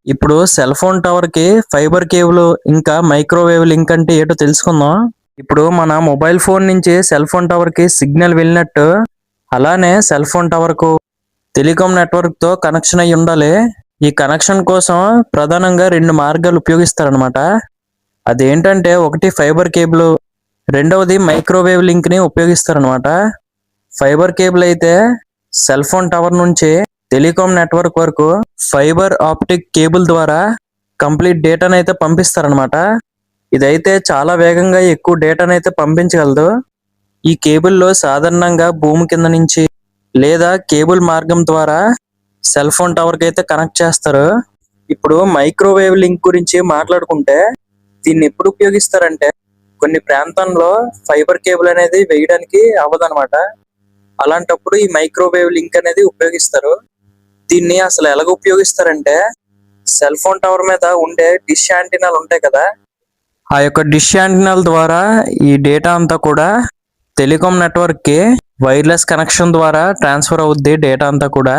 ఇప్పుడు cell phone tower కి fibre cable ఇంకా మైక్రోవేవ్ లింక్ అంటే ఏంటో తెలుసుకుందాం. ఇప్పుడు మన మొబైల్ ఫోన్ నుంచి సెల్ ఫోన్ టవర్ కి సిగ్నల్ వెళ్ళినట్టు అలానే సెల్ ఫోన్ టవర్ కు టెలికాం నెట్వర్క్ తో కనెక్షన్ అయి ఉండాలి. ఈ కనెక్షన్ కోసం ప్రధానంగా రెండు మార్గాలు ఉపయోగిస్తారనమాట. అదేంటంటే ఒకటి ఫైబర్ కేబుల్, రెండవది మైక్రోవేవ్ లింక్ ని ఉపయోగిస్తారనమాట. ఫైబర్ కేబుల్ అయితే సెల్ ఫోన్ టవర్ నుంచి టెలికాం నెట్వర్క్ వరకు ఫైబర్ ఆప్టిక్ కేబుల్ ద్వారా కంప్లీట్ డేటాను అయితే పంపిస్తారనమాట. ఇదైతే చాలా వేగంగా ఎక్కువ డేటాను అయితే పంపించగలదు. ఈ కేబుల్లో సాధారణంగా భూమి కింద నుంచి లేదా కేబుల్ మార్గం ద్వారా సెల్ ఫోన్ టవర్ కి అయితే కనెక్ట్ చేస్తారు. ఇప్పుడు మైక్రోవేవ్ లింక్ గురించి మాట్లాడుకుంటే దీన్ని ఎప్పుడు ఉపయోగిస్తారంటే కొన్ని ప్రాంతంలో ఫైబర్ కేబుల్ అనేది వేయడానికి అవ్వదన్నమాట. అలాంటప్పుడు ఈ మైక్రోవేవ్ లింక్ అనేది ఉపయోగిస్తారు. దీన్ని అసలు ఎలాగ ఉపయోగిస్తారంటే సెల్ ఫోన్ టవర్ మీద ఉండే డిష్ యాంటీనాలు ఉంటాయి కదా, ఆ యొక్క డిష్ యాంటీనాల ద్వారా ఈ డేటా అంతా కూడా టెలికాం నెట్వర్క్ కి వైర్లెస్ కనెక్షన్ ద్వారా ట్రాన్స్ఫర్ అవుద్ది డేటా అంతా కూడా.